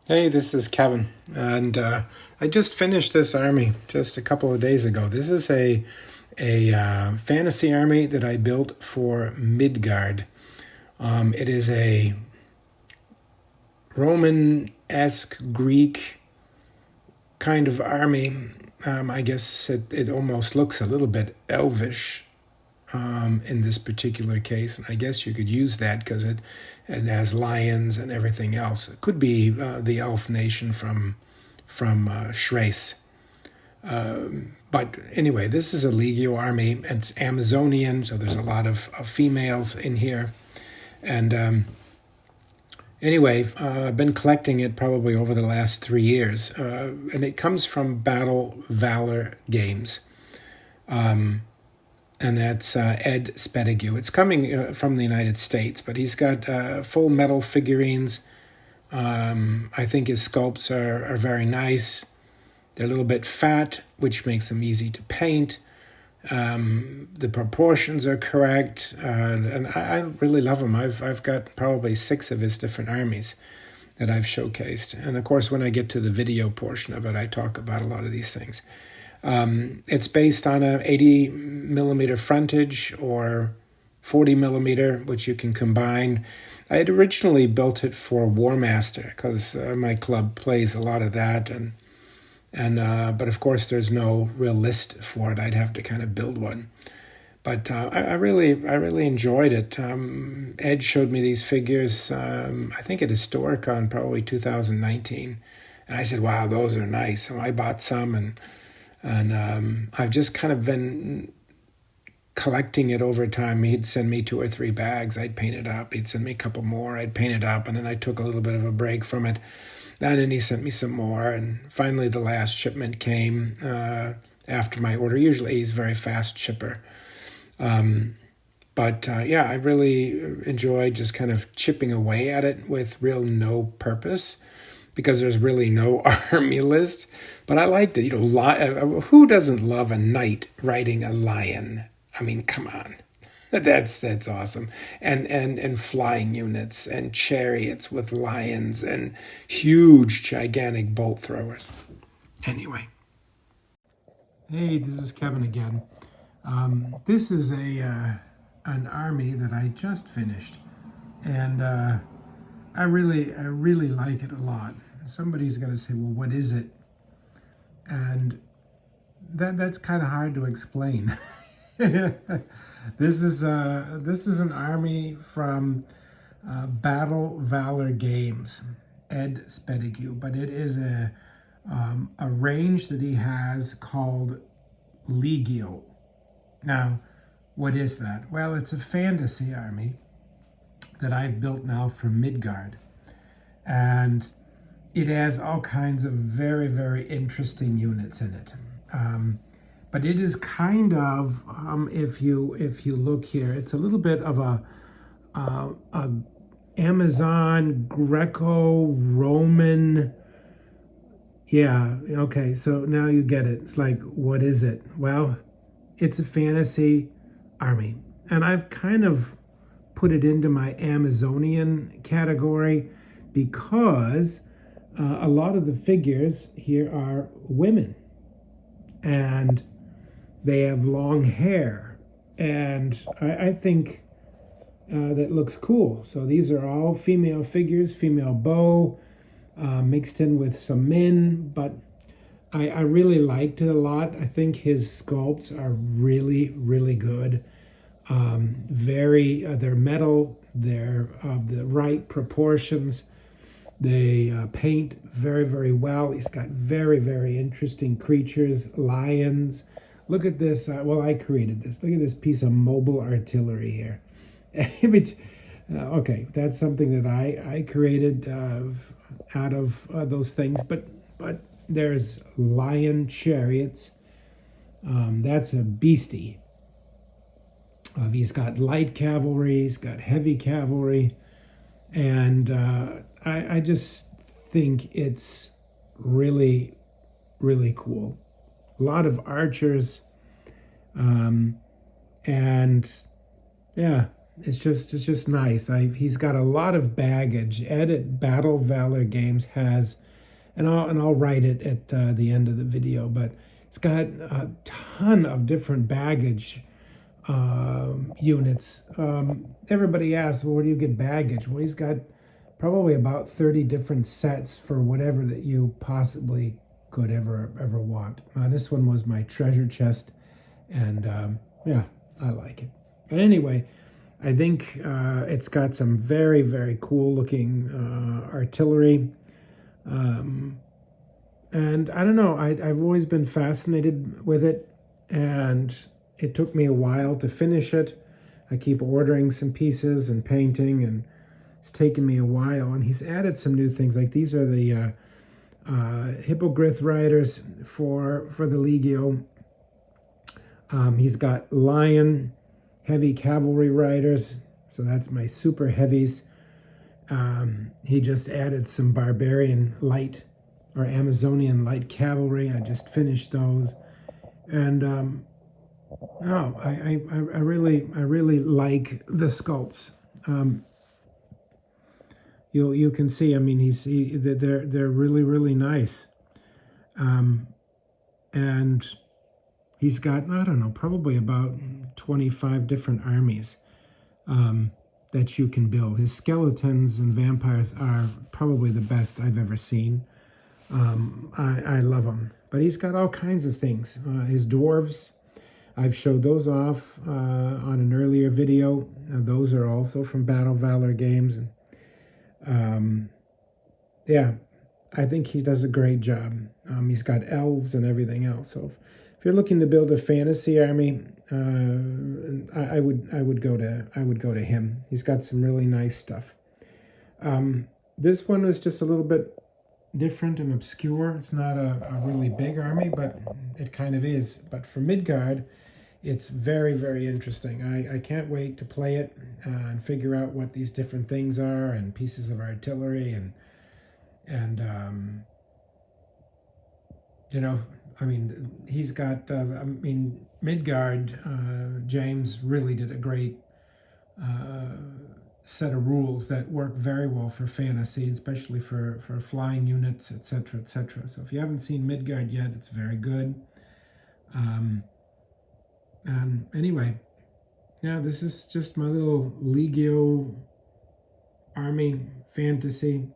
Hey, this is Kevin, and I just finished this army just a couple of days ago. This is a fantasy army that I built for Midgard. It is a Roman-esque Greek kind of army. I guess it almost looks a little bit elvish in this particular case, and I guess you could use that because it has lions and everything else. It could be the elf nation from Schrace. But anyway, this is a Legio army. It's Amazonian, so there's a lot of females in here. And anyway, I've been collecting it probably over the last 3 years, and it comes from Battle Valor Games. And that's Ed Spedigue. It's coming from the United States, but he's got full metal figurines. I think his sculpts are very nice. They're a little bit fat, which makes them easy to paint. The proportions are correct, and I really love him. I've got probably 6 of his different armies that I've showcased. And of course, when I get to the video portion of it, I talk about a lot of these things. It's based on a 80 millimeter frontage or 40 millimeter, which you can combine. I had originally built it for War Master because my club plays a lot of that, but of course there's no real list for it. I'd have to kind of build one. But I really enjoyed it. Ed showed me these figures, I think at Historicon, probably 2019, and I said, "Wow, those are nice." So I bought some, and I've just kind of been collecting it over time. He'd send me 2 or 3 bags. I'd paint it up. He'd send me a couple more. I'd paint it up. And then I took a little bit of a break from it. And then he sent me some more. And finally, the last shipment came after my order. Usually, he's a very fast shipper. But I really enjoyed just kind of chipping away at it with real no purpose, because there's really no army list. But I liked it. Who doesn't love a knight riding a lion? I mean, come on. That's awesome. And flying units and chariots with lions and huge, gigantic bolt throwers. Anyway. Hey, this is Kevin again. This is an army that I just finished, and I really like it a lot. Somebody's going to say, "Well, what is it?" And that's kind of hard to explain. This is an army from Battle Valor Games, Ed Spedigue, but it is a range that he has called Legio. Now, what is that? Well, it's a fantasy army that I've built now for Midgard, and it has all kinds of very, very interesting units in it. But it is kind of, if you look here, it's a little bit of a Amazon Greco-Roman. Yeah, okay, so now you get it. It's like, what is it? Well, it's a fantasy army. And I've kind of put it into my Amazonian category because a lot of the figures here are women, and they have long hair, and I think that looks cool. So these are all female figures, female bow, mixed in with some men, but I really liked it a lot. I think his sculpts are really, really good. They're metal, they're of the right proportions. They paint very, very well. He's got very, very interesting creatures, lions. Look at this. I created this. Look at this piece of mobile artillery here. Okay, that's something that I created out of those things. But there's lion chariots. That's a beastie. He's got light cavalry. He's got heavy cavalry. And I just think it's really, really cool. A lot of archers, and yeah, it's just nice. He's got a lot of baggage. Ed at Battle Valor Games has, and I'll write it at the end of the video, but it's got a ton of different baggage units. Everybody asks, well, where do you get baggage? Well, he's got probably about 30 different sets for whatever that you possibly could ever want. This one was my treasure chest, and yeah, I like it. But anyway, I think it's got some very, very cool looking artillery. And I don't know, I've always been fascinated with it, and it took me a while to finish it. I keep ordering some pieces and painting, and it's taken me a while. And he's added some new things, like these are the Hippogriff riders for the Legio. He's got Lion heavy cavalry riders, so that's my super heavies. He just added some barbarian light or Amazonian light cavalry. I just finished those, and no, I really like the sculpts. You can see, I mean, they're really nice, and he's got, I don't know, probably about 25 different armies that you can build. His skeletons and vampires are probably the best I've ever seen. I love them. But he's got all kinds of things. His dwarves, I've showed those off on an earlier video. Those are also from Battle Valor Games. And yeah, I think he does a great job. He's got elves and everything else. So if you're looking to build a fantasy army, I would go to him. He's got some really nice stuff. This one was just a little bit different and obscure. It's not a really big army, but it kind of is. But for Midgard, it's very interesting. I can't wait to play it and figure out what these different things are, and pieces of artillery, and you know, I mean, he's got, I mean, Midgard, James really did a great set of rules that work very well for fantasy, especially for flying units, etc., etc. So if you haven't seen Midgard yet, it's very good. And anyway, yeah, this is just my little Legio army fantasy.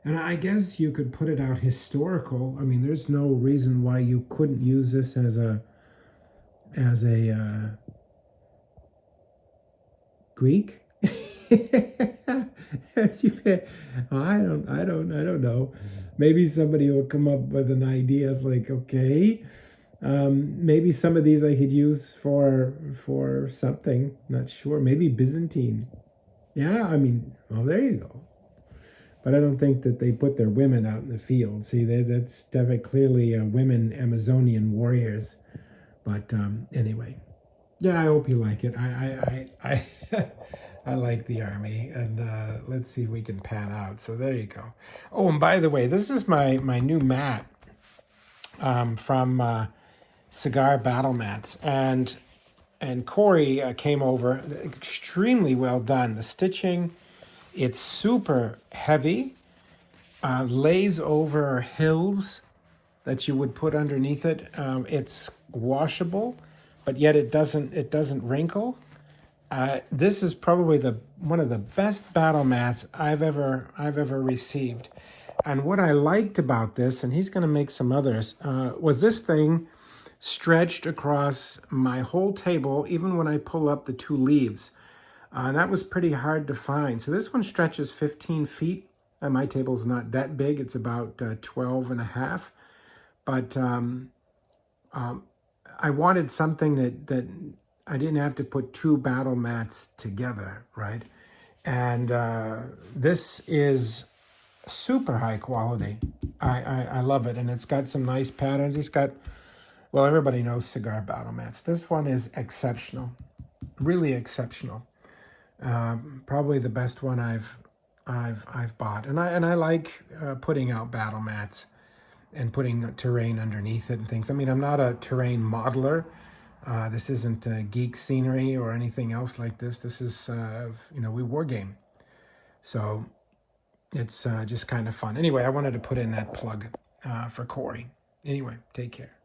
And I guess you could put it out historical. I mean, there's no reason why you couldn't use this as a Greek. I don't know. Maybe somebody will come up with an idea. It's like, okay, maybe some of these I could use for something. Not sure. Maybe Byzantine. Yeah, I mean, well, there you go. But I don't think that they put their women out in the field. See, that's definitely clearly women Amazonian warriors. But anyway, yeah, I hope you like it. I I like the army, and let's see if we can pan out. So there you go. Oh, and by the way, this is my new mat from Cigar Battle Mats, and Corey came over. Extremely well done. The stitching, it's super heavy, lays over hills that you would put underneath it. It's washable, but yet it doesn't wrinkle. This is probably one of the best battle mats I've ever received. And what I liked about this, and he's going to make some others, was this thing stretched across my whole table, even when I pull up the two leaves. That was pretty hard to find. So this one stretches 15 feet. My table's not that big. It's about 12 and a half. But I wanted something that I didn't have to put two battle mats together, right? And this is super high quality. I love it. And it's got some nice patterns. It's got, well, everybody knows Cigar Battle Mats. This one is exceptional, really exceptional. Probably the best one I've bought. And I like putting out battle mats and putting terrain underneath it and things. I mean, I'm not a terrain modeler. This isn't geek scenery or anything else like this. This is, we war game. So it's just kind of fun. Anyway, I wanted to put in that plug for Corey. Anyway, take care.